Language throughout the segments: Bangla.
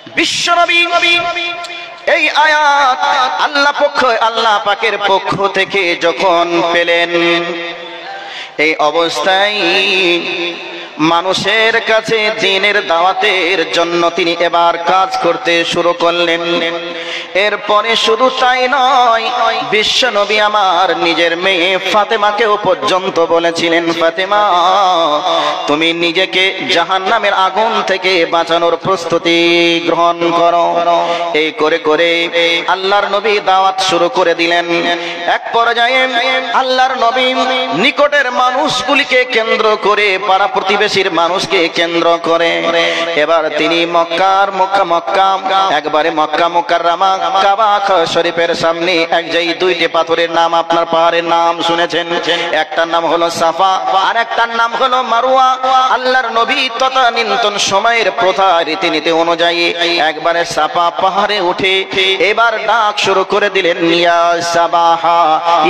বিশ্বনবী এই আয়াত আল্লাহ পাকের পক্ষ থেকে যখন পেলেন, এই অবস্থায় মানুষের কাছে দ্বীনের দাওয়াতের জন্য তিনি এবার কাজ করতে শুরু করলেন। এরপরে শুধু তাই নয়, বিশ্বনবী আমার নিজের মেয়ে ফাতেমাকেও পর্যন্ত বলেছিলেন, ফাতেমা তুমি নিজেকে জাহান্নামের আগুন থেকে বাঁচানোর প্রস্তুতি গ্রহণ করো। এই করে করে আল্লাহর নবী দাওয়াত শুরু করে দিলেন। এক পর্যায়ে আল্লাহর নবী নিকটের মানুষগুলিকে কেন্দ্র করে, পাড়া প্রতিবেশীর মানুষকে কেন্দ্র করে এবার তিনি মক্কা একবারে মক্কা মুকাররমা কাবা শরীফের সামনে এক যেই দুইটি পাথরের নাম, আপনার পাহাড়ের নাম শুনেছেন, একটার নাম হলো সাফা আর একটার নাম হলো মারওয়া। আল্লাহর নবী তদানীন্তন সময়ের প্রথা রীতিনীতি অনুযায়ী একবারে সাফা পাহাড়ে উঠে এবার ডাক শুরু করে দিলেন, ইয়া সাবাহা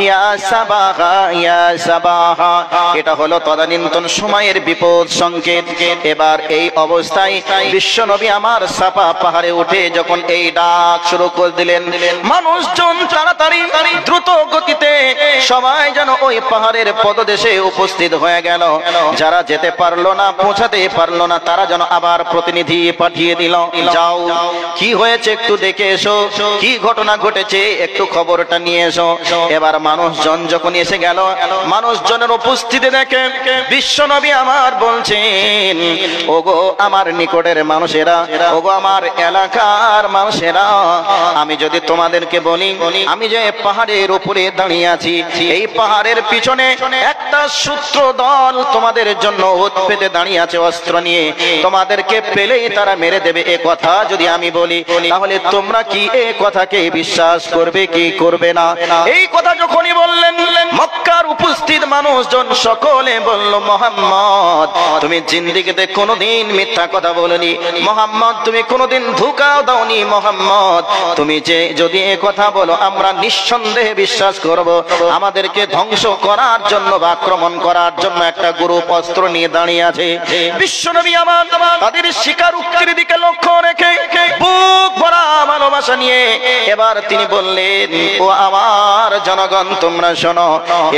ইয়া সাবাহা ইয়া সাবাহা। এটা হলো তদানীন্তন সময়ের বিপদ সংকেত। এবার এই অবস্থায় বিশ্বনবী আমার সাফা পাহাড়ে উঠে যখন এই ডাক শুরু করে দিলেন, মানুষজন তাড়াতাড়ি দ্রুত গতিতে সবাই যেন ওই পাহাড়ের পদদেশে উপস্থিত হয়ে গেল। যারা যেতে পারলো না, পৌঁছাতে পারলো না, তারা যেন আবার প্রতিনিধি পাঠিয়ে দিল, যাও কি হয়েছে একটু দেখে এসো, কি ঘটনা ঘটেছে একটু খবরটা নিয়ে এসো। এবার মানুষজন যখন এসে গেল, মানুষজনের উপস্থিতি দেখে বিশ্বনবী আমার বলছেন, ওগো আমার নিকটের মানুষেরা, ওগো আমার এলাকার মানুষেরা, আমি যদি তোমাদেরকে বলি আমি যে পাহাড়ের উপরে দাঁড়িয়ে আছি, এই পাহাড়ের পিছনে একটা শত্রু দল তোমাদের জন্য ওত পেতে দাঁড়িয়ে আছে অস্ত্র নিয়ে, তোমাদেরকে পেলেই তারা মেরে দেবে, এ কথা যদি আমি বলি তাহলে তোমরা কি এ কথাকে বিশ্বাস করবে কি করবে না? এই কথা যখনই বললেন, মক্কার উপস্থিত মানুষজন সকলে বলল, মুহাম্মদ তুমি জিন্দেগিতে কোনোদিন মিথ্যা কথা বলনি, মুহাম্মদ তুমি কোনোদিন ধোঁকাও দাওনি, মুহাম্মদ তুমি যে যদি এ কথা বলো আমরা নিঃসন্দেহে বিশ্বাস করব। আমাদেরকে ধ্বংস করার জন্য বা আক্রমণ করার জন্য একটা গ্রুপ অস্ত্র নিয়ে দাঁড়িয়ে আছে। বিশ্বনবী আমার তাদের স্বীকারোক্তির দিকে লক্ষ্য রেখে বুক ভরা ভালোবাসা নিয়ে এবার তিনি বললেন, ও আমার জনগণ তোমরা শোনো,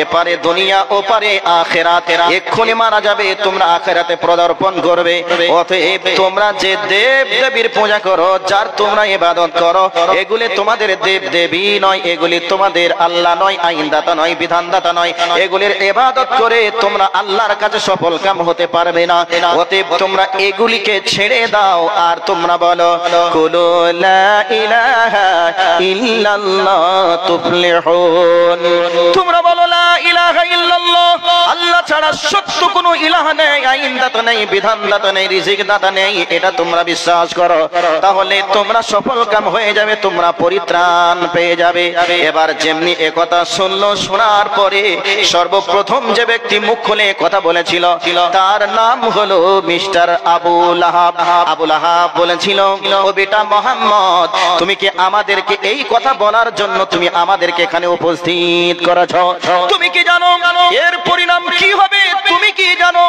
এপারে দুনিয়া ওপারে আখিরাত, এক্ষুনি মারা যাবে, তোমরা আখিরাতে পদার্পণ করবে। অতএব তোমরা যে দেব দেবীর পূজা করো, যার তোমরা ইবাদত করো, এগুলি তোমাদের দেব দেবী নয়, এগুলি তোমাদের আল্লাহ নয়, আইনদাতা নয়, বিধানদাতা নয়, এগুলির ইবাদত করে তোমরা আল্লাহর কাছে সফল কাম হতে পারবে না। অতএব তোমরা এগুলিকে ছেড়ে দাও আর তোমরা বলো কুলু লা ইলাহা ইল্লাল্লাহ তুফলিহুন, তোমরা বলো লা ইলাহা ইল্লাল্লাহ, আল্লাহ ছাড়া সত্য কোনো ইলাহ নেই, আইনদাতা নেই, বিধানদাতা নেই, রিজিকদাতা নেই, এটা তোমরা বিশ্বাস করো, তাহলে তোমরা সফল কাম হয়ে যাবে, তোমরা পরিত্রাণ পেয়ে যাবে। এবার যেমনি একথা শুনলো, শোনার পরে সর্বপ্রথম যে ব্যক্তি মুখ খুলে কথা বলেছিল তার নাম হলো মিস্টার আবু লাহাব। আবু লাহাব বলেছিল, ও বেটা মুহাম্মদ তুমি কি আমাদেরকে এই কথা বলার জন্য তুমি আমাদেরকে এখানে উপস্থিত করেছো? তুমি কি জানো এর পরিণাম কি হবে? তুমি কি জানো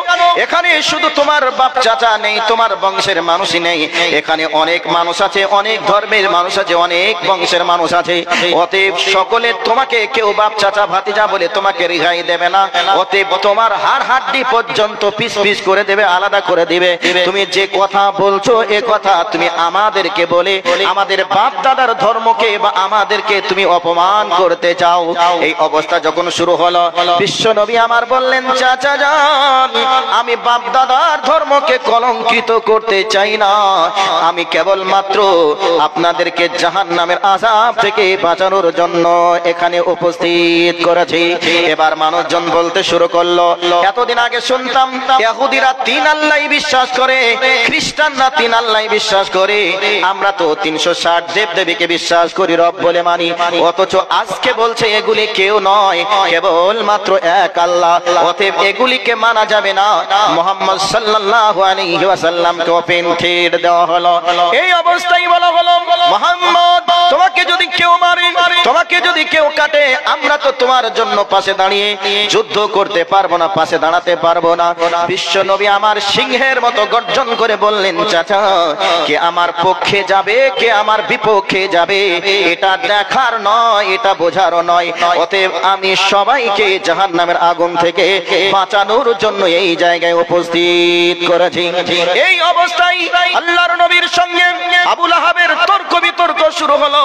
এখানে শুধু তোমার বাপ চাচা নেই, তোমার বংশের মানুষই নেই, এখানে অনেক মানুষ আছে, অনেক ধর্মের মানুষ আছে, অনেক বংশের মানুষ আছে। অতএব সকলে তোমাকে কেউ বাপ চাচা ভাতিজা বলে তোমাকে রেহাই দেবে না। অতএব তোমার হাড় হাড্ডি পর্যন্ত পিস পিস করে দেবে, আলাদা করে দিবে। তুমি যে কথা বলছো এ কথা তুমি আমাদেরকে বলে আমাদের বাপ দাদার ধর্মকে বা আমাদেরকে তুমি অপমান করতে চাও। এই অবস্থা যখন শুরু হলো, বিশ্ব নবী আমার বললেন, চাচা যান আমি বাপ দাদার ধর্মকে কলঙ্কিত করতে চাই না, আমি কেবলমাত্র আপনাদেরকে জাহান্নামের আযাব থেকে বাঁচানোর জন্য এখানে উপস্থিত করেছি। এবার মানুষজন বলতে শুরু করলো, এতদিন আগে শুনতাম ইহুদিরা 3 আল্লাহ বিশ্বাস করে, খ্রিস্টানরা 3 আল্লাহ বিশ্বাস করে, আমরা তো 360 দেব দেবীকে বিশ্বাস করি, রব বলে মানি, অথচ আজকে বলছে এগুলি কেউ নয়, কেবলমাত্র এক আল্লাহ। অতএব এগুলিকে মানা যাবে না। মুহাম্মদ সাল্লাল্লাহু আলাইহি ওয়াসাল্লামকে ওপেন ঠেট দেওয়া হলো। এই অবস্থায় বলা হলো, মুহাম্মদ তোমাকে যদি কেউ মারে, তোমাকে যদি কেউ কাটে, আমরা তো তোমার জন্য পাশে দাঁড়িয়ে যুদ্ধ করতে পারবো না, পাশে দাঁড়াতে পারবো না। বিশ্ব নবী আমার সিংহের মতো গর্জন করে বললেন, চাচা, কে আমার পক্ষে যাবে, কে আমার বিপক্ষে যাবে, এটা দেখার নয়, এটা বোঝারও নয়। অতএব আমি সবাইকে জাহান্নামের আগুন থেকে বাঁচানোর জন্য এই জায়গায় উপস্থিত করেছি। এই অবস্থায় আল্লাহর নবীর সঙ্গে আবু লাহাবের তর্ক বিতর্ক শুরু হলো।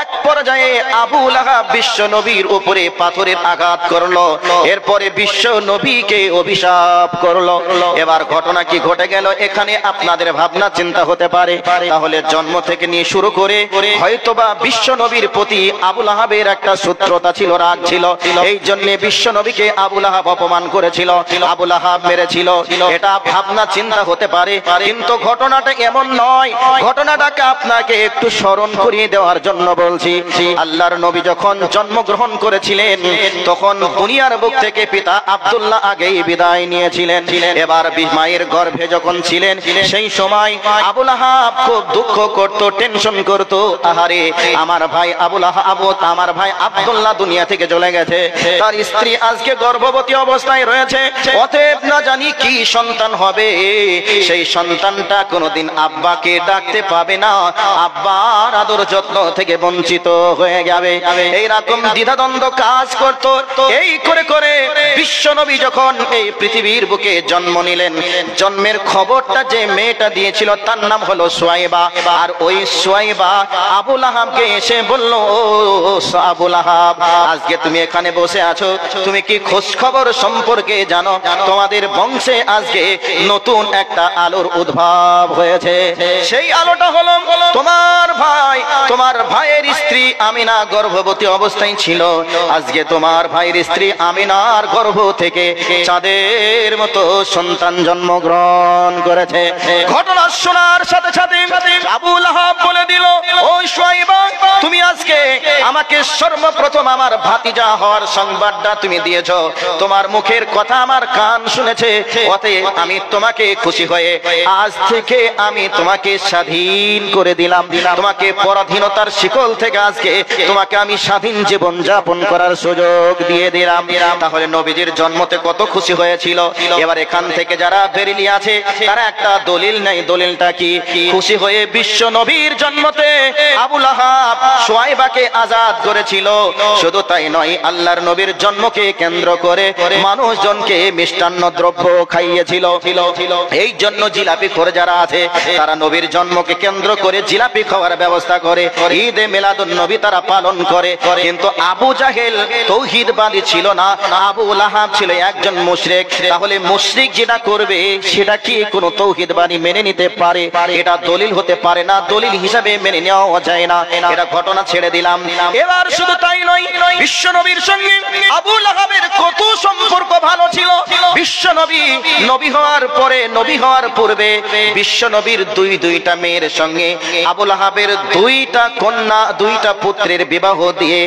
এক পর্যায়ে আবু লাহাব বিশ্ব নবীর উপরে পাথরের আঘাত করলো, এরপরে বিশ্ব নবীকে অভিশাপ করলো। এবার ঘটনা কি ঘটে গেল এখানে আপনাদের ভাবনা চিন্তা হতে পারে। তাহলে জন্ম থেকে নিয়ে শুরু করে হয়তোবা বিশ্ব নবীর প্রতি আবু লাহাবের একটা শত্রুতা ছিল, রাগ ছিল, এই জন্য বিশ্ব নবীকে আবু লাহাব অপমান করেছিল, আবু লাহাব মেরেছিল, এটা ভাবনা চিন্তা হতে পারে। কিন্তু ঘটনাটা এমন নয়। ঘটনাটাকে আপনাকে একটু স্মরণ করিয়ে দেওয়ার জন্য বলছি। আল্লাহর নবী যখন জন্মগ্রহণ করেছিলেন তখন দুনিয়ার বুক থেকে পিতা আব্দুল্লাহ আগেই বিদায় নিয়েছিলেন। এবার মায়ের গর্ভে যখন ছিলেন সেই সময় আবু লাহাব খুব দুঃখ করত, টেনশন করত, আহারে আমার ভাই আবু লাহাব, আমার ভাই আব্দুল্লাহ দুনিয়া থেকে চলে গেছে, তার স্ত্রী আজকে গর্ভবতী অবস্থায় রয়েছে, অতএব না জানি কি সন্তান হবে, সেই সন্তানটা কোনোদিন আব্বাকে ডাকতে পাবে না, আব্বার আদর যত্ন থেকে বঞ্চিত হয়ে যাবে। এইরকম দ্বিধাদ্বন্দ্ব কাজ করত। এই করে করে বিশ্বনবী যখন এই পৃথিবীর বুকে জন্ম নিলেন, জন্মের খবরটা যে মেয়েটা দিয়েছিল তার নাম হলো সুয়াইবা। আর ওই সুয়াইবা আবু লাহাবকে এসে বলল, ও আবু লাহাব, আজকে তুমি এখানে বসে আছো, তুমি কি খোঁজ খবর সম্পর্কে জানো? তোমাদের বংশে আজকে নতুন একটা আলোর উদ্ভব হয়েছে। সেই আলোটা হলো তোমার ভাই, তোমার ভাইয়ের স্ত্রী আমিনা গর্ভবতী অবস্থায় ছিল, আজকে তোমার ভাইয়ের স্ত্রী আমিনার গর্ভ থেকে চাঁদের মতো সন্তান জন্মগ্রহণ করেছে। ঘটনা শোনার সাথে সাথে আবু লাহাব বলে দিল, ওই সুয়াইবা, তুমি আজকে আমাকে সর্বপ্রথম আমার ভাতিজা হওয়ার সংবাদটা তুমি দিয়েছ, তোমার মুখের কথা আমার কান শুনেছে, অতএব আমি তোমাকে খুশি হয়ে আজ থেকে আমি তোমাকে স্বাধীন করে দিলাম, তোমাকে পরাধীনতার শিকল থেকে আজকে তোমাকে আমি স্বাধীন জীবন যাপন করার সুযোগ দিয়ে দিলাম। তাহলে নবীজির জন্মতে কত খুশি হয়েছিল। এবার এখান থেকে যারা বেরিলি আছে তারা একটা দলিল নেই, দলিলটা কি? খুশি হয়ে বিশ্ব নবীর জন্মতে আবু লাহাব সুয়াইবাকে আজাদ করেছিল। শুধু তাই নয়, আল্লাহর নবীর জন্মকে কেন্দ্র করে মানুষজনকে মিষ্টান্ন দ্রব্য খাইয়েছিল। এই জন্য জিলাপি খোর যারা আছে তারা নবীর জন্মকে কেন্দ্র করে জিলাপি খাওয়ার ব্যবস্থা করে, ঈদে মিলাদুন নবী তারা পালন করে। কিন্তু আবু জাহেল তৌহিদবাদী ছিল না, আবু লাহাব ছিল একজন মুশরিক। তাহলে মুশরিক যেটা করবে সেটা কি কোনো তৌহিদবাদী মেনে নিতে পারে? এটা দলিল হতে পারে না, দলিল হিসাবে মেনে নেওয়া যায় না। এটা ঘটনা ছেড়ে দিলাম। এবার শুধু তাই নয়, বিশ্ব নবীর সঙ্গে আবু লাহাবের কত সম্পর্ক ভালো ছিল। বিশ্ব নবী নবী হওয়ার পরে, নবী হওয়ার পূর্বে বিশ্ব নবীর দুইটা মেয়ের সঙ্গে আবু লাহাবের দুইটা কন্যা, দুইটা পুত্রের বিবাহ দিয়ে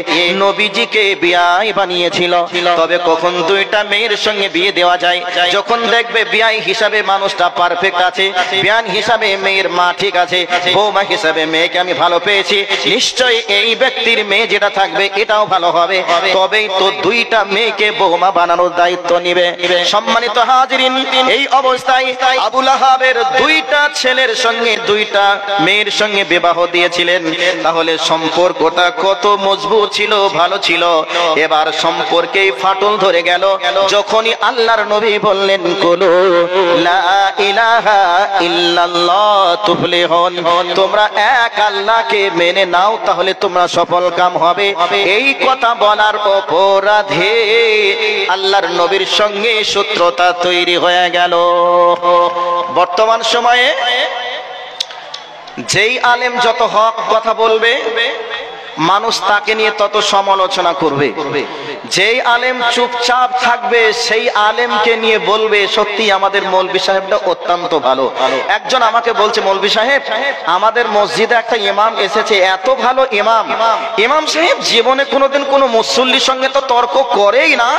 নবীজিকে বিয়াই বানিয়েছিল। তবে কখন দুইটা মেয়ের সঙ্গে বিয়ে দেওয়া যায়? যখন দেখবে বিয়াই হিসাবে মানুষটা পারফেক্ট আছে, বিয়ান হিসাবে মেয়ের মা ঠিক আছে, বৌমা হিসাবে মেয়েকে আমি ভালো পেয়েছি, নিশ্চয়ই এই ব্যক্তির মেয়ে যেটা থাকবে এটাও ভালো হবে, তবেই তো দুইটা মেয়েকে বৌমা বানানোর দায়িত্ব নিবে। সম্মানিত হাজিরিন, এই অবস্থায় আবু লাহাবের দুইটা ছেলের সঙ্গে দুইটা মেয়ের সঙ্গে বিবাহ দিয়েছিলেন। তাহলে সম্পর্কটা কত মজবুত ছিল, ভালো ছিল। এবার সম্পর্কেই ফাটল ধরে গেল যখনই আল্লাহর নবী বললেন, কুলু লা ইলাহা ইল্লাল্লাহ তুফলিহুন, তোমরা এক আল্লাহকে মেনে নাও তাহলে তোমরা সফল কাম হবে। এই কথা বলার অপরাধে আল্লাহর নবীর সঙ্গে শত্রুতা তৈরি হয়ে গেল। বর্তমান সময়ে যেই আলেম যত হক কথা বলবে মানুষ তাকে নিয়ে তত সমালোচনা করবে। যেই আলেম চুপচাপ থাকবে সেই আলেমকে নিয়ে বলবে সত্যি আমাদের মৌলভী সাহেবটা অত্যন্ত ভালো। একজন আমাকে বলছে, মৌলভী সাহেব আমাদের মসজিদে একটা ইমাম এসেছে, এত ভালো ইমাম, ইমাম সাহেব জীবনে কোনোদিন কোনো মুসল্লির সঙ্গে তো তর্ক করেই না,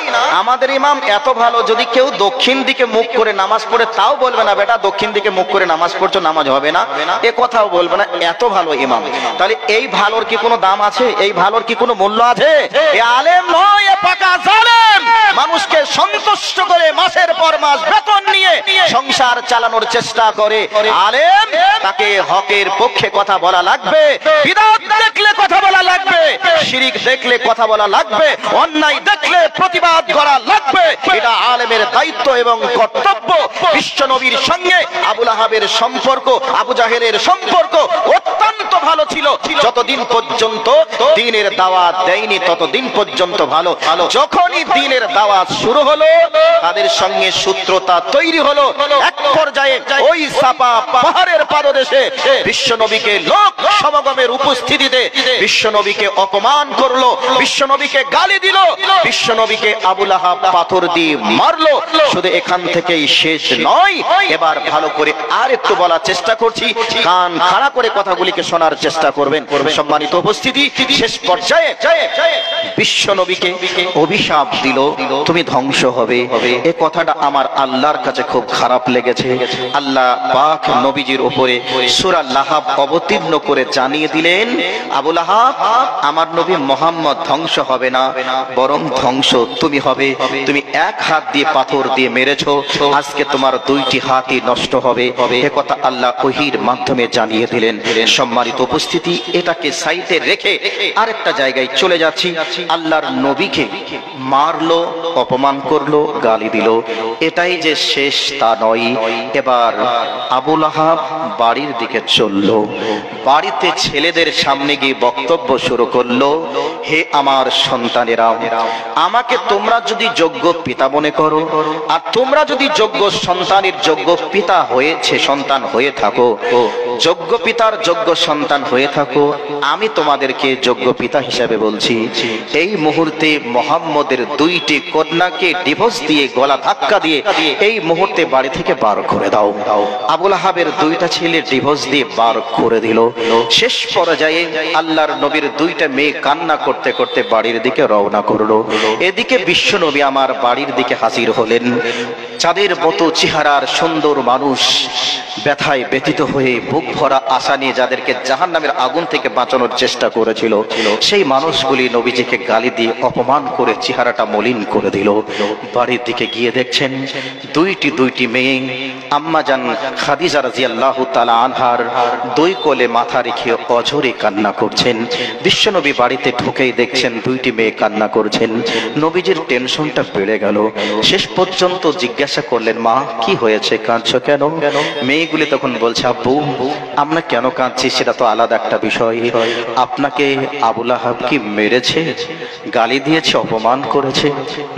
আমাদের ইমাম এত ভালো, যদি কেউ দক্ষিণ দিকে মুখ করে নামাজ পড়ে তাও বলবে না বেটা দক্ষিণ দিকে মুখ করে নামাজ পড়ছো নামাজ হবে না, এ কথাও বলবে না, এত ভালো ইমাম। তাহলে এই ভালোর কি কোনো দাম আছে? এই ভালোর কি কোনো মূল্য আছে? এ আলেম নয়, এ পাকা জালেম। মানুষকে সন্তুষ্ট করে মাসের পর মাস বেতন নিয়ে সংসার চালানোর চেষ্টা করে আলেম, তাকে হকের পক্ষে কথা বলা লাগবে, বিদআত দেখলে কথা বলা লাগবে, শিরক দেখলে কথা বলা লাগবে, অন্যায় দেখলে প্রতিবাদ করা লাগবে। এটা আলেমের দায়িত্ব এবং কর্তব্য। বিশ্বনবীর সঙ্গে আবু লাহাবের সম্পর্ক, আবু জাহেলের সম্পর্ক অত্যন্ত ভালো ছিল। যতদিন পর্যন্ত দ্বীনের দাওয়াত দেয়নি ততদিন পর্যন্ত ভালো। যখনই দ্বীনের দাওয়াত শুরু হলো তাদের সঙ্গে শত্রুতা তৈরি হলো। এক পর্যায়ে ওই সাপা পাহাড়ের পাদদেশে বিশ্বনবীকে লোক সমাগমের উপস্থিতিতে বিশ্বনবীকে অপমান করলো, বিশ্বনবীকে গালি দিল, বিশ্বনবীকে আবু লাহাব পাথর দিয়ে মারলো। শুধু এখান থেকেই শেষ নয়, এবার ভালো করে আর একটু বলার চেষ্টা করছি, কান খাড়া করে কথাগুলিকে শোনার চেষ্টা করবেন। সম্মানিত উপস্থিতি, শেষ পর্যায়ে বিশ্বনবীকে অভিশাপ দিল, তুমি ধ্বংস হবে। এই কথাটা আমার আল্লাহর কাছে খুব খারাপ লেগেছে। আল্লাহ পাক নবীজির উপরে সূরা লাহাব অবতীর্ণ করে জানিয়ে দিলেন, আবু লাহাব আমার নবী মুহাম্মদ ধ্বংস হবে না, বরং ধ্বংস তুমি হবে। তুমি এক হাত দিয়ে পাথর দিয়ে মেরেছো, আজকে তোমার দুইটি হাতই নষ্ট হবে। এ কথা আল্লাহ ওহীর মাধ্যমে জানিয়ে দিলেন। সম্মানিত উপস্থিতি, এটাকে সাইডে রেখে আরেকটা জায়গায় চলে যাচ্ছি। আল্লাহর নবীকে মারলো, অপমান করলো, গালি দিল, এটাই যে শেষ তা নয়। এবার আবু লাহাব বাড়ির দিকে চললো, বাড়িতে ছেলেদের সামনে গিয়ে বক্তব্য শুরু করলো, হে আমার সন্তানেরা, আমাকে তোমরা যদি যোগ্য পিতা মনে করো, আর তোমরা যদি যোগ্য সন্তানের যোগ্য পিতা হয়েছে সন্তান হয়ে থাকো, যোগ্য পিতার যোগ্য সন্তান হয়ে থাকো, আমি তোমাদেরকে যোগ্য পিতা হিসেবে বলছি, এই মুহূর্তে মুহাম্মদের দুইটি কন্যাকে ডিভোর্স দিয়ে, গলা ধাক্কা দিয়ে এই মুহূর্তে বাড়ি থেকে বার করে দাও। আবু লাহাবের দুইটা ছেলে ডিভোর্স দিয়ে বার করে দিল। শেষ পর্যায়ে আল্লাহর নবীর দুইটা মেয়ে কান্না করতে করতে বাড়ির দিকে রওনা করলো। এদিকে বিশ্ব নবী আমার বাড়ির দিকে হাজির হলেন। চাঁদের মতো চেহারার সুন্দর মানুষ, ব্যথায় ব্যথিত হয়ে বুক ভরা আশা নিয়ে যাদেরকে জাহান্নামের আগুন থেকে বাঁচানোর চেষ্টা করেছিল, সেই মানুষগুলি নবীজিকে গালি দিয়ে অপমান করে চেহারাটা মলিন করে দিল। বাড়ির দিকে গিয়ে দেখছেন দুইটি মেয়ে আম্মা জান খাদিজা রাদিয়াল্লাহু তাআলা আনহার দুই কোলে মাথা রেখে অঝরে কান্না করছেন। বিশ্বনবী বাড়িতে ঢুকেই দেখছেন দুইটি মেয়ে কান্না করছেন। নবীজির টেনশনটা বেড়ে গেল। শেষ পর্যন্ত জিজ্ঞাসা করলেন, মা কি হয়েছে, কাঁদছো কেন? মেয়েগুলি তখন বলছে, আব্বু আমরা কেন কাঁদছি সেটা তো আলাদা একটা বিষয়, আপনাকে আবু লাহাব কি মেরেছে, গালি দিয়েছে, অপমান করেছে?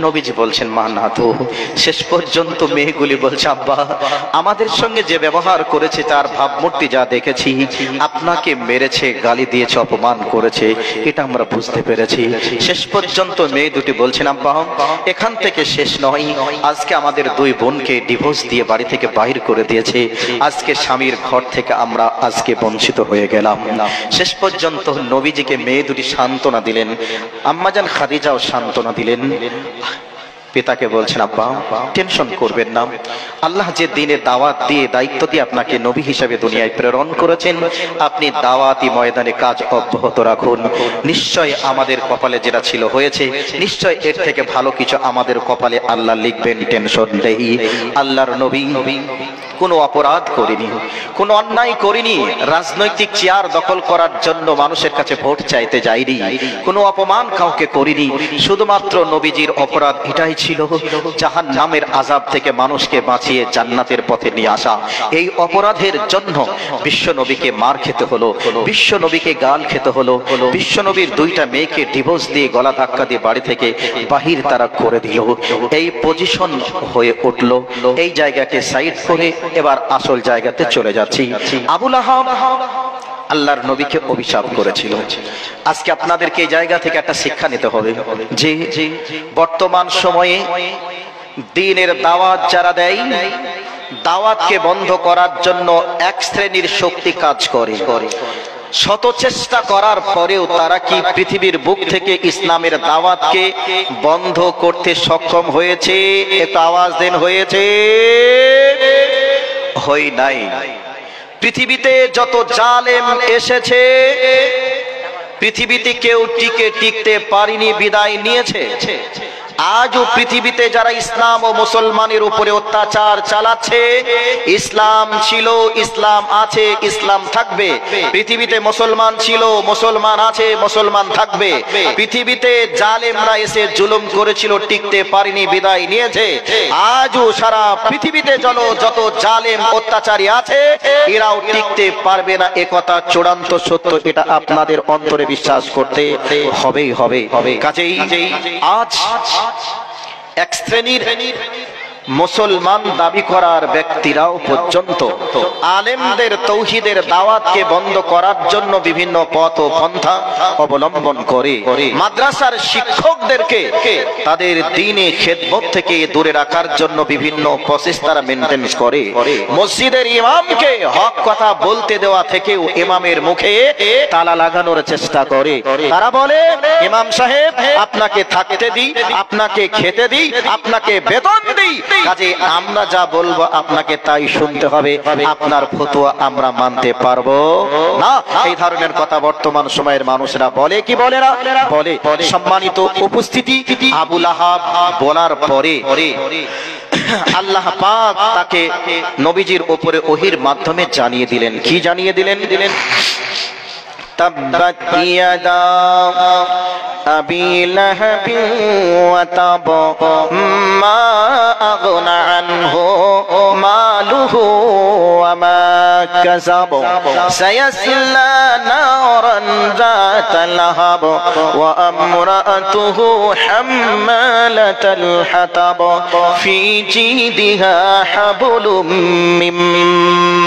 নবীজি বলছেন, মা না তো। শেষ পর্যন্ত মেয়েগুলি বলছে, আব্বা আমাদের সঙ্গে যে ব্যবহার করেছে, তার ভাবমূর্তি যা দেখেছি, আপনাকে মেরেছে, গালি দিয়েছে, অপমান করেছে, এটা আমরা বুঝতে পেরেছি। শেষ পর্যন্ত মেয়ে দুটি বলছেন, আব্বা এখান থেকে শেষ নয়, আজকে আমাদের দুই বোনকে ডিভোর্স দিয়ে বাড়ি থেকে বাহির করে দিয়েছে, আজকে স্বামীর ঘর থেকে আমরা আজকে বঞ্চিত হয়ে গেলাম। শেষ পর্যন্ত নবীজিকে মেয়ে দুটি সান্ত্বনা দিলেন, আম্মাজান খাদিজাও সান্ত্বনা দিলেন। পিতাকে বলছেন, আব্বা টেনশন করবেন না, আল্লাহ যে দিনে দাওয়াত দিয়ে দায়িত্ব দিয়ে আপনাকে নবী হিসেবে দুনিয়ায় প্রেরণ করেছেন, আপনি দাওয়াতি ময়দানে কাজ অব্যাহত রাখুন। নিশ্চয় আমাদের কপালে যেটা ছিল হয়েছে, নিশ্চয় এর থেকে ভালো কিছু আমাদের কপালে আল্লাহ লিখবেন, টেনশন নেই। আল্লাহর নবী কোনো অপরাধ করিনি, কোনো অন্যায় করিনি, রাজনৈতিক চেয়ার দখল করার জন্য মানুষের কাছে ভোট চাইতে যাইনি, কোনো অপমান কাউকে করিনি। শুধুমাত্র নবীজির অপরাধ এটাই ছিল, জাহান্নামের আযাব থেকে মানুষকে বাঁচিয়ে জান্নাতের পথে নিয়ে আসা। এই অপরাধের জন্য বিশ্ব নবীকে মার খেতে হলো, বিশ্ব নবীকে গাল খেতে হলো, বিশ্ব নবীর দুইটা মেয়েকে ডিভোর্স দিয়ে, গলা ধাক্কা দিয়ে বাড়ি থেকে বাহির তারা করে দিল। এই পজিশন হয়ে উঠলো। এই জায়গাকে সাইড করে এবার আসল জায়গাতে চলে যাচ্ছি। আবু লাহাব আল্লাহর নবীকে অভিশাপ করেছিল। আজকে আপনাদেরকে এই জায়গা থেকে একটা শিক্ষা নিতে হবে যে বর্তমান সময়ে দ্বীনের দাওয়াত যারা দেয়, দাওয়াতকে বন্ধ করার জন্য এক শ্রেণীর শক্তি কাজ করে। শত চেষ্টা করার পরেও তারা কি পৃথিবীর বুক থেকে ইসলামের দাওয়াতকে বন্ধ করতে সক্ষম হয়েছে? একটু আওয়াজ দেন, হয়েছে? হয় নাই। পৃথিবীতে যত জালেম এসেছে, পৃথিবীতে কেউ টিকতে পারেনি, বিদায় নিয়েছে। আজও পৃথিবীতে যারা ইসলাম ও মুসলমানের উপরে অত্যাচার চালাচ্ছে, ইসলাম ছিল, ইসলাম আছে, ইসলাম থাকবে। পৃথিবীতে মুসলমান ছিল, মুসলমান আছে, মুসলমান থাকবে। পৃথিবীতে জালেমরা এসে জুলুম করেছিল, টিকতে পারেনি, বিদায় নিয়েছে। আজও সারা পৃথিবীতে যত জালেম অত্যাচারী আছে, এরাও টিকতে পারবে না। একথা চূড়ান্ত সত্য, এটা আপনাদের অন্তরে বিশ্বাস করতে হবে। কাজেই আজ এক শ্রেণীর মুসলমান দাবি করার ব্যক্তিরাও পর্যন্ত আলেমদের তৌহিদের দাওয়াতকে বন্ধ করার জন্য বিভিন্ন পথ ও পন্থা অবলম্বন করে। মাদ্রাসার শিক্ষকদেরকে তাদের দ্বীনে খেদমত থেকে দূরে রাখার জন্য বিভিন্ন প্রসেস তারা মেনটেন করে। মসজিদের ইমামকে হক কথা বলতে দেওয়া থেকেও ইমামের মুখে তালা লাগানোর চেষ্টা করে। তারা বলে, ইমাম সাহেব আপনাকে থাকতে দিই, আপনাকে খেতে দিই, আপনাকে বেতন দিই, কাজে আমরা যা বলবো আপনাকে তাই শুনতে হবে, আপনার ফতোয়া আমরা মানতে পারবো না। এই ধরনের কথা বর্তমান সময়ের মানুষরা বলে কি বলে না? বলে। সম্মানিত উপস্থিতি, আবু লাহাব বলার পরে আল্লাহ পাক তাকে নবীজির উপরে ওহির মাধ্যমে জানিয়ে দিলেন। কি জানিয়ে দিলেন? তাব্বাত ইয়াদা আবি লাহাব ওয়া তাব মা আগনা আনহু মালুহু ওয়া মা কাসাব সায়াসলা নারান যাতা লাহাব ওয়া আমরাতুহু হাম্মালাতাল হাতাব ফি জিদিহা হাবলুম মিন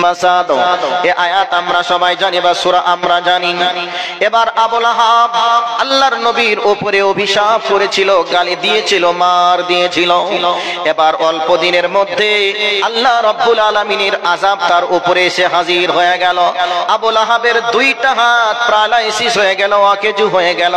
মাসাদ। এই আয়াত আমরা সবাই জানি বা সূরা আমরা জানি। এবার আবু লাহাব আল্লাহর নবীর উপরে অভিশাপ করেছিল, গালি দিয়েছিল, মার দিয়েছিল। এবার অল্প দিনের মধ্যে আল্লাহ রাব্বুল আলামিনের আযাব তার উপরে এসে হাজির হয়ে গেল। আবু লাহাবের দুইটা হাত প্যারালাইসিস হয়ে গেল, অকেজু হয়ে গেল।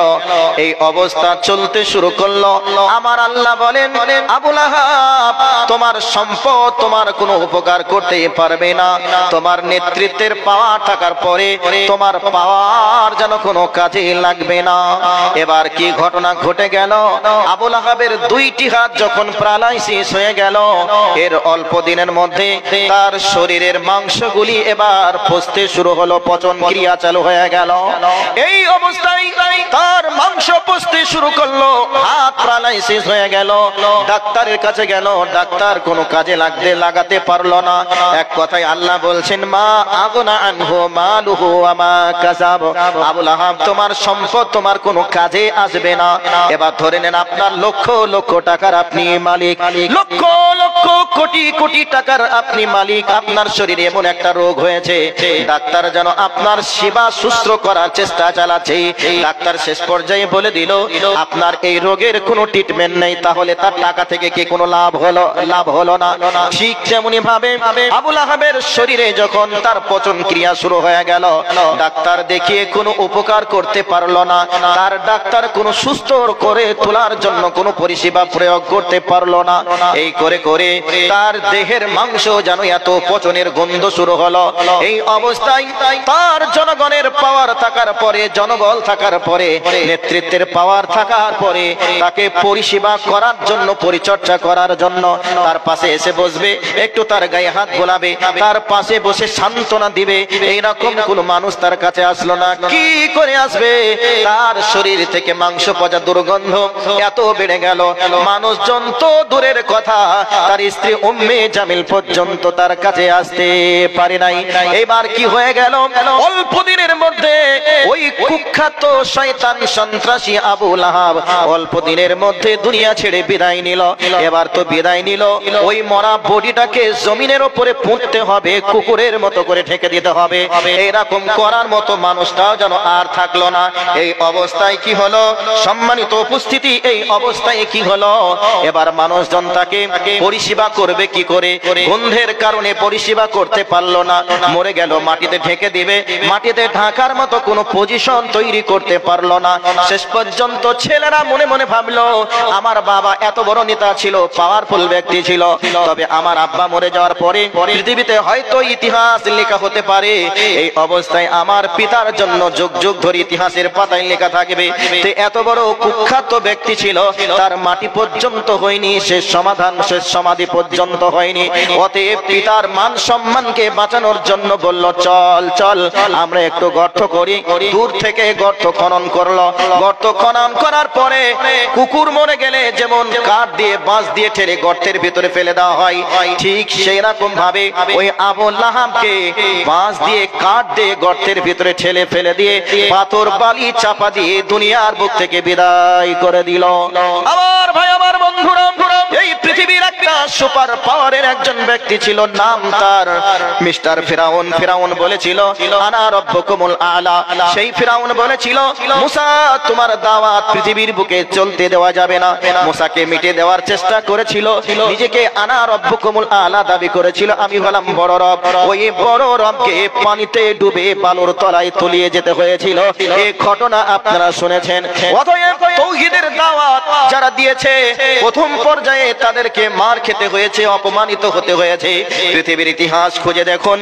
এই অবস্থা চলতে শুরু করলো। আমার আল্লাহ বলেন, আবু লাহাব তোমার সম্পদ তোমার কোনো উপকার করতে পারবে না। তোমার নেতৃত্বের পাওয়ার থাকার পরে তোমার পাওয়ার যেন কোনো কাজে লাগবে না। এবার কি ঘটনা ঘটে গেল? আবু লাহাবের দুইটি হাত যখন প্যারালাইসিস হয়ে গেল, এর অল্প দিনের মধ্যে তার শরীরের মাংসগুলি এবার পচতে শুরু হলো, পচন ক্রিয়া চালু হয়ে গেল। এই অবস্থায় তার মাংস পচতে শুরু করলো, হাত প্যারালাইসিস হয়ে গেল। ডাক্তারের কাছে গেল, ডাক্তার কোনো কাজে লাগাতে পারলো না। এক কথায় আল্লাহ বলছেন, মা আগনা আনহু মালুহু ওয়া মা কাসাব। আবু লাহাব তোমার সম্পদ তোমার কোনো কাজে আসবে না। এবার ধরে নেন আপনার লক্ষ লক্ষ টাকার আপনি মালিক, লক্ষ লক্ষ কোটি কোটি টাকার আপনি মালিক। আপনার শরীরে এমন একটা রোগ হয়েছে, ডাক্তার যেন আপনার সেবা শুশ্র করার চেষ্টা চালাচ্ছে। ডাক্তার শেষ পর্যায়ে বলে দিল, আপনার এই রোগের কোনো ট্রিটমেন্ট নেই। তাহলে তার টাকা থেকে কি কোনো লাভ হলো না? ঠিক তেমনি ভাবে আবু লাহাবের শরীরে যখন তার পচন ক্রিয়া শুরু হয়ে গেল, ডাক্তার দেখিয়ে কোনো উপকার করতে পারলো না। তার ডাক্তার কোনো সুস্থ করে তোলার জন্য কোনো পরিষেবা প্রয়োগ করতে পারলো না। এই করে করে তার দেহের মাংস যেন এত পচনের গন্ধ শুরু হলো। এই অবস্থায় তার জনগণের পাওয়ার থাকার পরে, জনবল থাকার পরে, নেতৃত্বের পাওয়ার থাকার পরে তাকে পরিষেবা করার জন্য, পরিচর্যা করার জন্য তার পাশে এসে বসবে, একটু তার গায়ে হাত বোলাবে, তার পাশে বসে সান্ত্বনা দিবে, এইরকম কোন মানুষ তার কাছে আসলো না। কি করে আসবে? তার শরীর থেকে মাংস পচা দুর্গন্ধ এত বেড়ে গেল, মানুষজন তো দূরের কথা, তার স্ত্রী উম্মে জামিল পর্যন্ত তার কাছে আসতে পারে নাই। এবার কি হয়ে গেল? অল্প দিনের মধ্যে ওই কুখ্যাত শয়তান সন্ত্রাসী আবু লাহাব অল্প দিনের মধ্যে দুনিয়া ছেড়ে বিদায় নিল। এবার তো বিদায় নিল, ওই মরা বডিটাকে জমিনের উপরে পুঁততে হবে, কুকুরের মতো করে ঢেকে দিতে হবে। এইরকম করার মতো মানুষটাও যেন আর থাকলো না। এই অবস্থায় কি হলো সম্মানিত উপস্থিতি, এই অবস্থায় কি হলো, এবার মানুষজন তাকে পরিষেবা করবে কি করে? গন্ধের কারণে পরিষেবা করতে পারলো না, মরে গেল। মাটিতে ঢেকে দিবে, মাটিতে ঢাকার মতো কোনো পজিশন তৈরি করতে পারলো না। শেষ পর্যন্ত ছেলেরা মনে মনে ভাবলো, আমার বাবা এত বড় নেতা ছিল, পাওয়ারফুল ব্যক্তি ছিল, তবে আমার আব্বা মরে যাওয়ার পরে পৃথিবীতে হয়তো ইতিহাস লেখা হতে পারে। এই অবস্থায় আমার পিতার জন্য যুগ যুগ ধরে ইতিহাসের পাতায় লেখা থাকবে যে এত বড় কুখ্যাত ব্যক্তি ছিল, তার মাটি পর্যন্ত হয়নি, শেষ সমাধান শেষ সমাধি পর্যন্ত হয়নি। অতএব পিতার মান সম্মানকে বাঁচানোর জন্য বলল, চল চল আমরা একটু গর্ত করি। দূর থেকে গর্ত খনন করলো। গর্ত খনন করার পরে কুকুর মরে গেলে যেমন কাঠ দিয়ে বাঁশ দিয়ে ঠেলে গর্তের ভিতরে ফেলে দেওয়া হয়, ঠিক সেই রকম ভাবে ওই আবু লাহাবকে বাঁশ দিয়ে কাঠ দিয়ে গর্তের ভিতরে ঠেলে ফেলে দিয়ে পাথর বালি চাপা দিয়ে দুনিয়ার বুক থেকে বিদায় করে দিল। আমার ভাই, আমার বন্ধুরা, এই পৃথিবীর একটা সুপার পাওয়ারের একজন ব্যক্তি ছিল, নাম তার মিস্টার ফিরাউন। ফিরাউন বলেছিল, আনা রব্বুকুমুল আলা। সেই ফিরাউন বলেছিল, মুসা তোমার দাওয়াত পৃথিবীর বুকে চলতে দেওয়া যাবে না। মুসাকে মিটে দেওয়ার চেষ্টা করেছিল, নিজেকে আনা রব্বুকুমুল আলা দাবি করেছিল, আমি হলাম বড় রব। ওই বড় রবকে পানিতে ডুবে বালুর তলায় তলিয়ে যেতে হয়েছিল। এই ঘটনা আপনারা শুনেছেন। অতএব তাওহীদের দাওয়াত যারা দিয়েছে, প্রথম পর্যায়ে তাদেরকে মার খেতে হয়েছে, অপমানিত হতে হয়েছে। পৃথিবীর ইতিহাস খুঁজে দেখুন,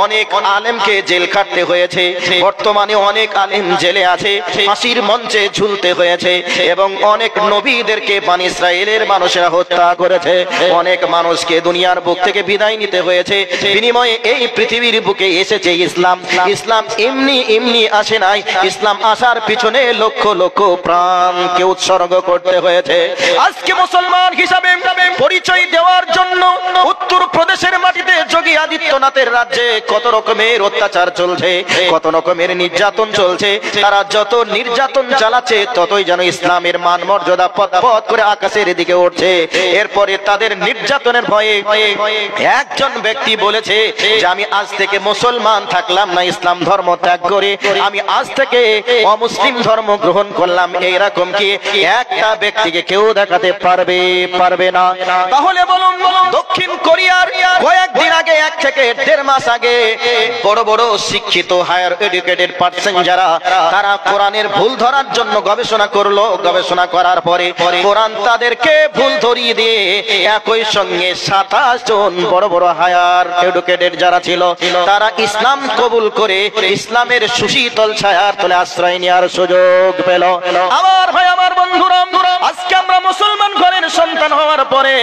অনেক আলেমকে জেল খাটতে হয়েছে। বর্তমানে অনেক আলেম জেলে আছে, ফাঁসির মঞ্চে ঝুলতে হয়েছে, এবং অনেক নবীদেরকে বনী ইসরাইলের মানুষেরা হত্যা করেছে। অনেক মানুষকে দুনিয়ার বুক থেকে বিদায় নিতে হয়েছে। বিনিময়ে এই পৃথিবীর বুকে এসেছে ইসলাম। ইসলাম এমনি এমনি আসে নাই, ইসলাম আসার পিছনে লক্ষ লক্ষ প্রাণকে উৎসর্গ করতে হয়েছে। আজকে মুসলমান হিসাবে পরিচয় দেওয়ার জন্য উত্তর প্রদেশের মাটিতে যোগী আদিত্যনাথের রাজ্যে কত রকমের অত্যাচার চলছে, কত রকমের নির্যাতন চলছে। তারা যত নির্যাতন চালাচ্ছে, ততই যেন ইসলামের মান মর্যাদা পথ পথ করে আকাশের দিকে উঠছে। এরপরে তাদের নির্যাতনের ভয়ে একজন ব্যক্তি বলেছে যে আমি আজ থেকে মুসলমান থাকলাম না, ইসলাম ধর্ম ত্যাগ করে আমি আজ থেকে অমুসলিম ধর্ম গ্রহণ করলাম। এইরকম কি একটা ব্যক্তিকে কেউ দেখাতে পারবে না? তাহলে বলুন, দক্ষিণ কোরিয়ার কয়েকদিন আগে, 1 থেকে 1.5 মাস আগে, বড় বড় শিক্ষিত হায়ার এডুকেটেড পার্সন যারা, তারা কোরআনের ভুল ধরার জন্য গবেষণা করলো। গবেষণা করার পরে কোরআন তাদেরকে ভুল ধরিয়ে দিয়ে একই সঙ্গে 27 জন বড় বড় হায়ার এডুকেটেড যারা ছিল, তারা ইসলাম কবুল করে ইসলামের সুশীতল ছায়ার তলে আশ্রয় নেওয়ার সুযোগ পেল। আমার ভাই, আমার বন্ধুরা, আজকে আমরা মুসলমান ঘরের সন্তান হওয়ার পরে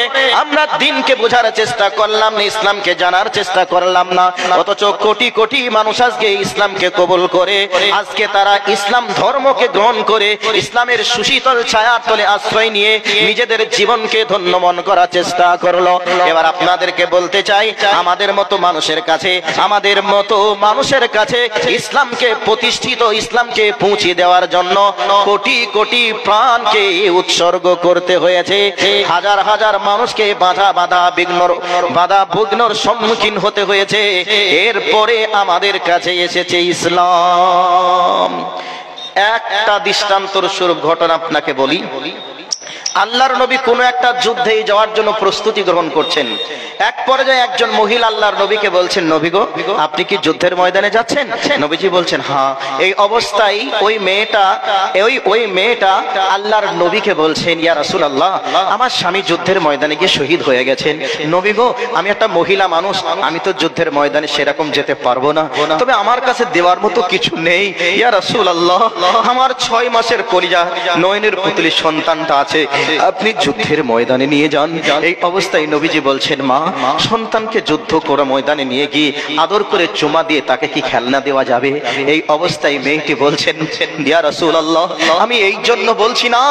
আমরা দিনকে বোঝার চেষ্টা করলাম না, ইসলামকে জানার চেষ্টা করলাম না। অথচ কোটি কোটি মানুষ আজকে ইসলামকে কবুল করে, আজকে তারা ইসলাম ধর্মকে গ্রহণ করে ইসলামের সুশীতল ছায়ার তলে আশ্রয় নিয়ে নিজেদের জীবনকে ধন্য মন করার চেষ্টা করলো। এবার আপনাদেরকে বলতে চাই, আমাদের মতো মানুষের কাছে ইসলামকে প্রতিষ্ঠিত, ইসলামকে পৌঁছে দেওয়ার জন্য কোটি কোটি প্রাণকে উৎসর্গ করতে হয়েছে। হাজার হাজার মানুষকে বাধা বিঘ্নর সম্মুখীন হতে হয়েছে। এরপরে আমাদের কাছে এসেছে ইসলাম। একটা দৃষ্টান্তর স্বরূপ ঘটনা আপনাকে বলি। আল্লাহর নবী কোন একটা যুদ্ধে যাওয়ার জন্য প্রস্তুতি গ্রহণ করছেন। এক পর্যায়ে একজন মহিলা আল্লাহর নবীকে বলছেন, নবী গো, আপনি কি যুদ্ধের ময়দানে যাচ্ছেন? নবীজি বলছেন, হ্যাঁ। এই অবস্থায় ওই মেয়েটা আল্লাহর নবীকে বলছেন, ইয়া রাসূলুল্লাহ, আমার স্বামী যুদ্ধের ময়দানে গিয়ে শহীদ হয়ে গেছেন। নবী গো, আমি একটা মহিলা মানুষ, আমি তো যুদ্ধের ময়দানে সেরকম যেতে পারবো না, তবে আমার কাছে দেওয়ার মতো কিছু নেই। ইয়া রাসূলুল্লাহ, আমার 6 মাসের কলিজা নয়নের পুতলি সন্তানটা আছে, আপনি যুদ্ধের ময়দানে নিয়ে যান। এই অবস্থায় নবীজি বলছেন, মা, সন্তানকে যুদ্ধ করা ময়দানে নিয়ে গিয়ে আদর করে চুমা দিয়ে তাকে কি খেলনা দেওয়া যাবে? এই অবস্থায় মেয়েটি বলছেন, ইয়া রাসূলুল্লাহ, আমি এই জন্য বলছি না,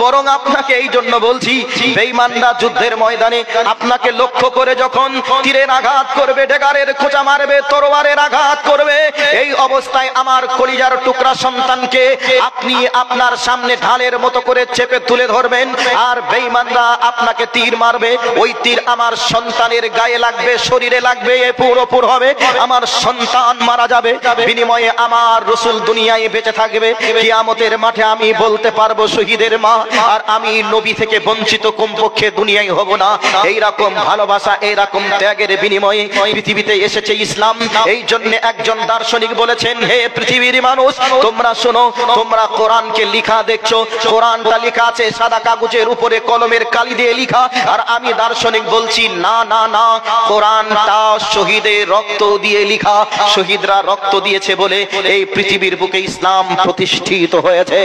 বরং আপনাকে এই জন্য বলছি, বেঈমানরা যুদ্ধের ময়দানে আপনাকে লক্ষ্য করে যখন তীরের আঘাত করবে, ডেগারের খোঁচা মারবে, তরবারের আঘাত করবে, এই অবস্থায় আমার কলিজার টুকরা সন্তানকে আপনি আপনার সামনে ঢালের মতো করে চেপে তুলে ধরবেন, আর বেঈমানরা আপনাকে তীর মারবে, ওই তীর আমার সন্তানের গায়ে লাগবে, শরীরে লাগবে, এ পুরোপুর হবে, আমার সন্তান মারা যাবে, বিনিময়ে আমার রাসূল দুনিয়ায় বেঁচে থাকবে। কিয়ামতের মাঠে আমি বলতে পারবো শহীদের মা, আর আমি নবী থেকে বঞ্চিত কমপক্ষে দুনিয়ায় হব না। এইরকম ভালোবাসা, এইরকম ত্যাগের বিনিময়ে পৃথিবীতে এসেছে ইসলাম। এই জন্য একজন দার্শনিক বলেছেন, হে পৃথিবীর মানুষ, তোমরা শোনো, তোমরা কোরআনকে লিখা দেখছো, কোরআনটা লেখা আছে সাদা কাগজের উপরে কলমের কালি দিয়ে লেখা, আর আমি দার্শনিক বলছি না না না, কোরআনটা শহীদের রক্ত দিয়ে লেখা। শহীদরা রক্ত দিয়েছে বলে এই পৃথিবীর বুকে ইসলাম প্রতিষ্ঠিত হয়েছে।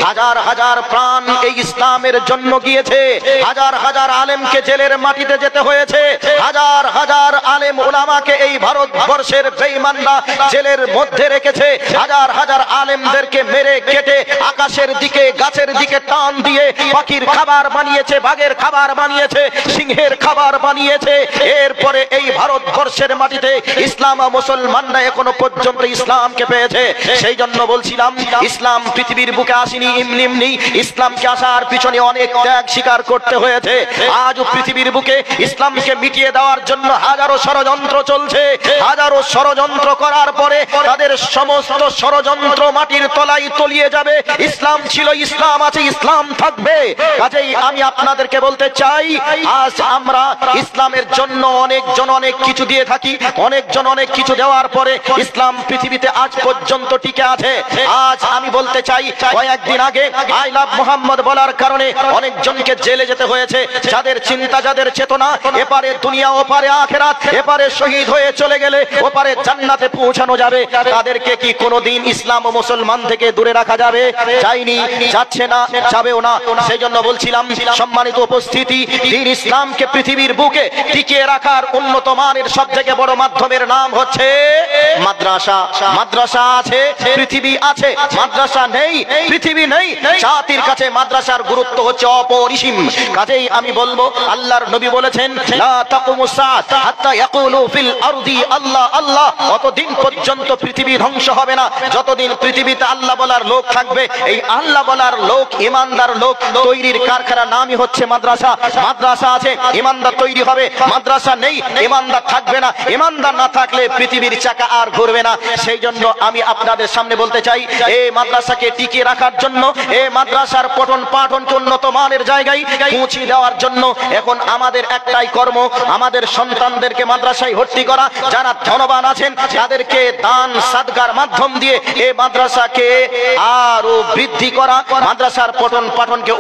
হাজার হাজার প্রাণ এই ইসলামের জন্য গিয়েছে, হাজার হাজার আলেমকে জেলের মাটিতে যেতে হয়েছে, হাজার হাজার আলেম ওলামাকে এই ভারতবর্ষের বেঈমানরা জেলের মধ্যে রেখেছে, হাজার হাজার আলেমদেরকে মেরে কেটে আকাশের দিকে, গাছের দিকে টান দিয়ে পাখির খাবার বানিয়েছে, বাঘের খাবার বানিয়েছে, সিংহের খাবার বানিয়েছে। এরপরে এই ভারতবর্ষের মাটিতে ইসলাম ও মুসলমানরা এখনো পর্যন্ত ইসলামকে পেয়েছে। সেই জন্য বলছিলাম, ইসলাম পৃথিবীর বুকে আসেনি এমনি এমনি, ইসলামকে আসার পিছনে অনেক ত্যাগ স্বীকার করতে হয়েছে। আজও পৃথিবীর বুকে ইসলামকে মিটিয়ে দেওয়ার জন্য হাজারো ষড়যন্ত্র চলছে, হাজারো ষড়যন্ত্র করার পরে তাদের সমস্ত ষড়যন্ত্র মাটির তলায় তলিয়ে যাবে। ইসলাম ছিল, ইসলাম আছে, ইসলাম থাকবে। কাজেই আমি আপনাদেরকে বলতে চাই, আজ আমরা ইসলামের জন্য অনেকজন অনেক কিছু দিয়ে থাকি, অনেকজন অনেক কিছু দেওয়ার পরে ইসলাম পৃথিবীতে আজ পর্যন্ত টিকে আছে। আজ আমি বলতে চাই, কয়েকদিন আগে আই লাভ মোহাম্মদ বলার কারণে অনেকজনকে জেলে যেতে হয়েছে। যাদের চিন্তা, যাদের চেতনা এপারে দুনিয়া ওপারে আখিরাত, এপারে শহীদ হয়ে চলে গেলে ওপারে জান্নাতে পৌঁছানো যাবে, তাদেরকে কি কোনোদিন ইসলাম ও মুসলমান থেকে দূরে রাখা যাবে? যায়নি, যাচ্ছে না, যাবেও না। সেই জন্য বলছিলাম, সম্মানিত উপস্থিতি, দ্বীন ইসলামকে পৃথিবীর বুকে টিকিয়ে রাখার উন্নত মানের সবথেকে বড় মাধ্যমের নাম হচ্ছে মাদ্রাসা। মাদ্রাসা আছে, পৃথিবী আছে, মাদ্রাসা নেই, পৃথিবী নেই। জাতির কাছে মাদ্রাসার গুরুত্ব হচ্ছে অপরিসীম। কাজেই আমি বলবো, আল্লাহর নবী বলেছেন, লা তাকুমুস সাআত হাত্তা ইয়াকুলু ফিল আরদি আল্লাহ আল্লাহ। অতদিন পর্যন্ত পৃথিবী ধ্বংস হবে না যতদিন পৃথিবীতে আল্লাহ বলার লোক থাকবে। এই আল্লাহ বলার লোক, ইমানদার লোক তৈরির কারখানার নামই হচ্ছে মাদ্রাসা। মাদ্রাসা আছে, ইমানদার তৈরি হবে, মাদ্রাসা নেই, ইমানদার থাকবে না। ইমানদার না থাকলে পৃথিবীর চাকা আর ঘুরবে না। সেই জন্য আমি আপনাদের সামনে বলতে চাই, এই মাদ্রাসাকে টিকিয়ে রাখার জন্য, এই মাদ্রাসার পঠন পাঠনকে উন্নত মানের জায়গায় পৌঁছে দেওয়ার জন্য এখন আমাদের একটাই কর্ম, আমাদের সন্তানদেরকে মাদ্রাসায় ভর্তি করা। যারা ধনবান আছেন তাদেরকে দান সাদগার মাধ্যম দিয়ে এই মাদ্রাসাকে আরো বৃদ্ধি করা, মাদ্রাসার পঠন পাঠনকে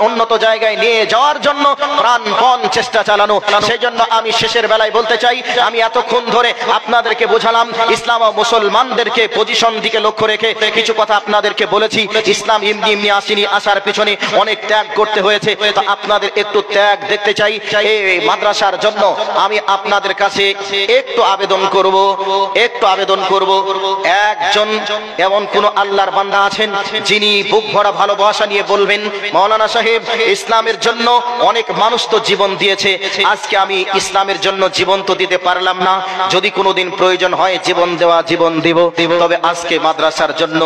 উন্নত জায়গায় নিয়ে যাওয়ার জন্য প্রাণপণ চেষ্টা চালানো। সেই জন্য আমি শেষের বেলায় বলতে চাই, আমি এতক্ষণ ধরে আপনাদেরকে বোঝালাম, ইসলাম ও মুসলমানদেরকে পজিশন দিকে লক্ষ্য রেখে কিছু কথা আপনাদেরকে বলেছি। ইসলাম এমনি এমনি আসেনি, আসার পিছনে অনেক ত্যাগ করতে হয়েছে। তো আপনাদের একটু ত্যাগ দেখতে চাই। এই মাদ্রাসার জন্য আমি আপনাদের কাছে একটু আবেদন করব, একজন এমন কোন আল্লাহর বান্দা আছেন যিনি বুক ভরা ভালোবাসা নিয়ে বলবেন, মাওলানা সাহেব, ইসলামের জন্য অনেক মানুষ তো জীবন দিয়েছে, আজকে আমি ইসলামের জন্য জীবন তো দিতে পারলাম না, যদি কোনোদিন প্রয়োজন হয় জীবন দেওয়া, জীবন দিব, তবে আজকে মাদ্রাসার জন্য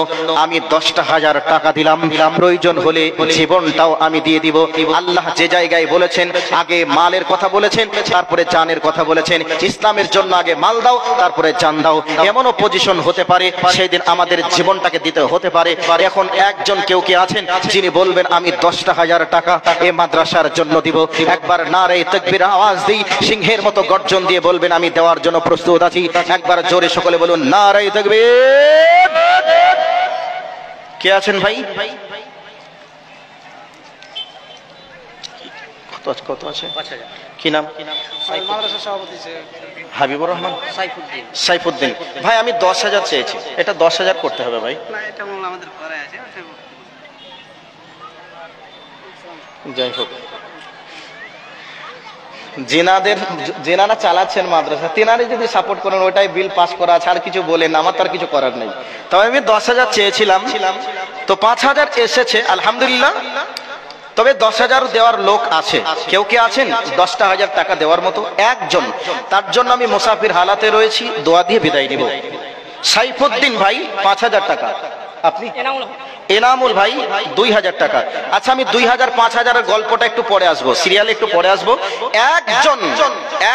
আমি 10,000 টাকা দিলাম, প্রয়োজন হলে জীবনটাও আমি দিয়ে দিব। আল্লাহ যে জায়গায় বলেছেন, আগে মালের কথা বলেছেন, তারপরে জানের কথা বলেছেন। ইসলামের জন্য আগে মাল দাও, তারপরে জান দাও। এমনও পজিশন হতে পারে সেই দিন আমাদের জীবনটাকে দিতে হতে পারে। এখন একজন কেউ কে আছেন যিনি বলবেন, আমি 10,000 টাকা এই মাদ্রাসার জন্য দিব? একবার নারে তাকবীর আওয়াজ দিই, সিংহের মতো গর্জন দিয়ে বলবেন, আমি দেওয়ার জন্য প্রস্তুত আছি। একবার জোরে সকলে বলুন, নারে তাকবীর। কে আছেন ভাই? কত আছে? কি নাম? হাবিবুর রহমান, সাইফুদ্দিন। ভাই আমি 10,000 চেয়েছি, এটা 10,000 করতে হবে ভাই। যাই হোক, জেনারা চালাচ্ছেন মাদ্রাসা, তেনারে যদি সাপোর্ট করেন ওটাই বিল পাস করা আছে, আর কিছু বলেন, আমার তার কিছু করার নেই। তবে আমি 10,000 চেয়েছিলাম, তো 5,000 এসেছে আলহামদুলিল্লাহ। তবে 10,000 দেওয়ার লোক আছে, কেউ কে আছেন 10,000 টাকা দেওয়ার মতো একজন? তার জন্য আমি মুসাফির হালাতে রয়েছি, দোয়া দিয়ে বিদায় নিব। সাইফুদ্দিন ভাই 5,000 টাকা, আপনি এনামুল ভাই 2,000 টাকা। আচ্ছা, আমি 2,000 5,000-এর গল্পটা একটু পরে আসবো, সিরিয়ালে একটু পরে আসবো।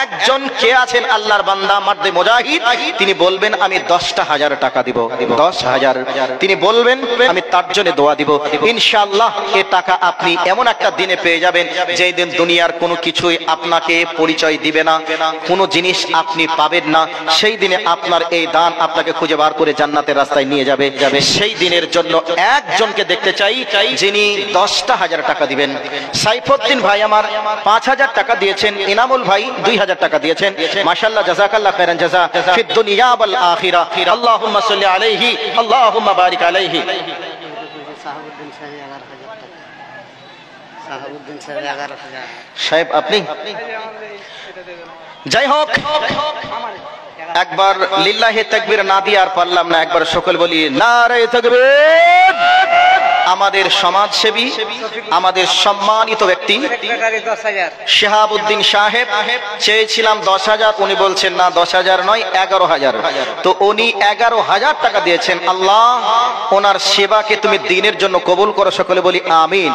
একজন কে আছেন আল্লাহর বান্দা মার্দে মুজাহিদ, তিনি বলবেন আমি 10,000 টাকা দিব, 10,000 তিনি বলবেন, আমি তার জন্য দোয়া দিব। ইনশাআল্লাহ এ টাকা আপনি এমন একটা দিনে পেয়ে যাবেন যেই দিন দুনিয়ার কোনো কিছুই আপনাকে পরিচয় দিবে না, কোনো জিনিস আপনি পাবেন না। সেই দিনে আপনার এই দান আপনাকে খুঁজে বার করে জান্নাতের রাস্তায় নিয়ে যাবে। সেই দিনের জন্য একজনকে দেখতে চাই যিনি 10,000 টাকা দিবেন। সাইফুদ্দিন ভাই আমার 5,000 টাকা দিয়েছেন, ইনামুল ভাই 2,000 টাকা দিয়েছেন। মাশাআল্লাহ, জাযাকাল্লাহ খাইরান জাযা ফিদ দুনিয়া ওয়াল আখিরা। আল্লাহুম্মা সাল্লি আলাইহি, আল্লাহুম্মা বারিক আলাইহি। সাহেব আপনি, যাই হোক, একবার লিল্লাহি তাকবীর না দিয়ে আর পারলাম না, একবার সকল বলি নারে তাকবীর। আমাদের সমাজসেবী, আমাদের সম্মানিত ব্যক্তি শাহাবুদ্দিন সাহেব চেয়েছিলাম 10,000, উনি বলছেন না 10,000 নয় 11,000, তো উনি 11,000 টাকা দিয়েছেন। আল্লাহ ওনার সেবাকে তুমি দ্বীনের জন্য কবুল করো, সকলে বলি আমিন।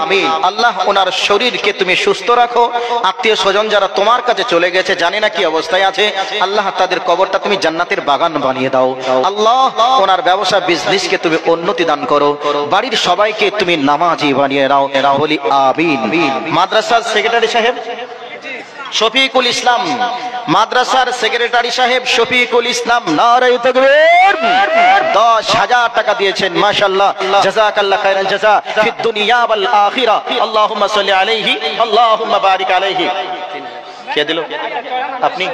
আল্লাহ ওনার শরীরকে তুমি সুস্থ রাখো, আত্মীয় স্বজন যারা তোমার কাছে চলে গেছে জানি না কি অবস্থায় আছে, আল্লাহ তাদের কবরটা তুমি জান্নাতের বাগান বানিয়ে দাও। আল্লাহ ওনার ব্যবসা বিজনেসকে তুমি উন্নতি দান করো, বাড়ির সবাইকে তুমি নামাজি বানিয়ে দাও, বলি আমিন। মাদ্রাসার সেক্রেটারি সাহেব শফিকুল ইসলাম, মাদ্রাসার সেক্রেটারি সাহেব শফিকুল ইসলাম, নারে তাকবীর, 10,000 টাকা দিয়েছেন। মাশাআল্লাহ, জাযাকাল্লাহ খাইরান জাযা ফিদ দুনিয়া ওয়াল আখিরা। আল্লাহুম্মা সাল্লি আলাইহি, আল্লাহুম্মা বারিক আলাইহি। কে দিল? আপনি।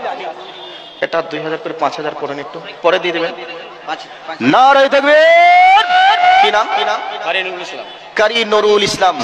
এটা 2,000 করে 5,000 করেন, একটু পরে দিয়ে দেবেন। নারে তাকবীর। কি নাম? কারি নুরুল ইসলাম।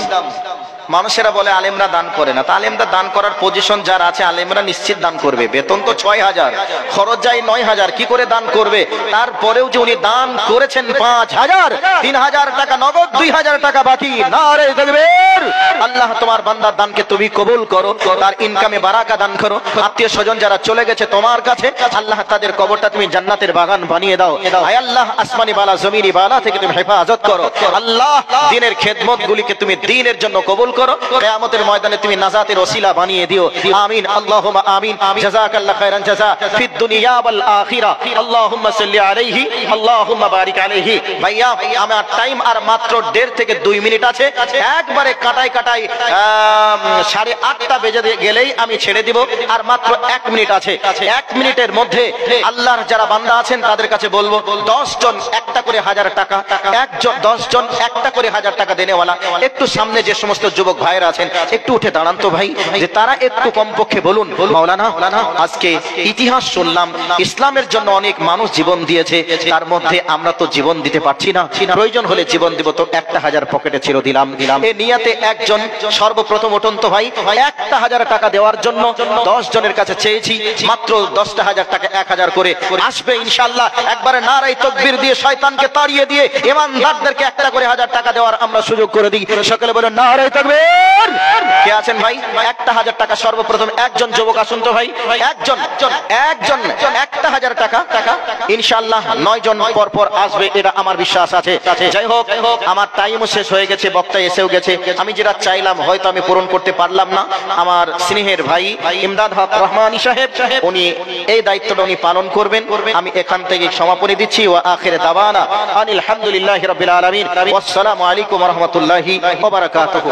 মানুষেরা বলে আলেমরা দান করে না, তা আলেমরা দান করার পজিশন যার আছে আলেমরা নিশ্চিত দান করবে। বেতন তো 6,000, খরচ যায় 9,000, কি করে দান করবে? তারপরেও যে উনি দান করেছেন 5,000, 3,000 টাকা নগদ, 2,000 টাকা বাকি। নারে তাকবীর। আল্লাহ তোমার বান্দার দানকে তুমি কবুল করো, তার ইনকামে বারাকা দান করো। আত্মীয় স্বজন যারা চলে গেছে তোমার কাছে, আল্লাহ তাদের কবরটা তুমি জান্নাতের বাগান বানিয়ে দাও। আয় আল্লাহ, আসমানি বালা জমিনি বালা থেকে তুমি হেফাজত করো। আল্লাহ দ্বীনের খেদমত গুলিকে তুমি দ্বীনের জন্য কবুল করো, কিয়ামতের ময়দানে তুমি নাজাতের ওসিলা বানিয়ে দিও। আমিন, আল্লাহুম্মা আমিন। জাযাকাল্লাহ খাইরান জাযা ফিদ দুনিয়া ওয়াল আখিরা। আল্লাহুম্মা সাল্লি আলাইহি, আল্লাহুম্মা বারিক আলাইহি। ভাইয়া, আমার টাইম আর মাত্র 1.5 থেকে 2 মিনিট আছে, একবারে কাটাই 8:30 বেজে গেলেই আমি ছেড়ে দিব, আর মাত্র 1 মিনিট আছে। 1 মিনিটের মধ্যে আল্লাহর যারা বান্দা আছেন তাদের কাছে বলবো 10 জন একটা করে 1,000 টাকা, 10 জন একটা করে 1,000 টাকা দেনেওয়ালা। একটু সামনে যে সমস্ত যুবক ভাইরা আছেন একটু উঠে দাঁড়ান তো ভাই, যে তারা একটু কমপক্ষে বলুন, মাওলানা আজকে ইতিহাস শুনলাম, ইসলামের জন্য অনেক মানুষ জীবন দিয়েছে, তার মধ্যে আমরা তো জীবন দিতে পারছি না, প্রয়োজন হলে জীবন দিব, তো 1,000 পকেটে ছিল দিলাম। এই নিয়াতে একজন সর্বপ্রথম উঠুন তো ভাই, 1,000 টাকা দেওয়ার জন্য 10 জনের কাছে চেয়েছি, মাত্র 10,000 টাকা 1,000 করে আসবে ইনশাআল্লাহ। একবারে নারায়ে তাকবীর দিয়ে শয়তানকে তাড়িয়ে দিয়ে ইমানদারদেরকে একটা করে 1,000 টাকা দেওয়ার আমরা সুযোগ করে দিই। সকলে বলেন নারায়ে তাকবীর। কে আছেন ভাই? 1,000 টাকা সর্বপ্রথম একজন যুবক আসুন তো ভাই, একজন 1,000 টাকা ইনশাআল্লাহ 9 জন পর পর আসবে, এটা আমার বিশ্বাস আছে। যাই হোক, আমার টাইমও শেষ হয়ে গেছে, বক্তা এসেও গেছে। আমি যেটা চাইলাম হয়তো আমি পূরণ করতে পারলাম না। আমার স্নেহের ভাই ইমদাদ হক রহমানী সাহেব, উনি এই দায়িত্বটা উনি পালন করবেন। আমি এখান থেকে সমাপনী দিচ্ছি। ওয়া আখির দাওয়ানা আলহামদুলিল্লাহি রাব্বিল আলামিন। ওয়াসসালামু আলাইকুম ওয়া রাহমাতুল্লাহি ওয়া বারাকাতুহু।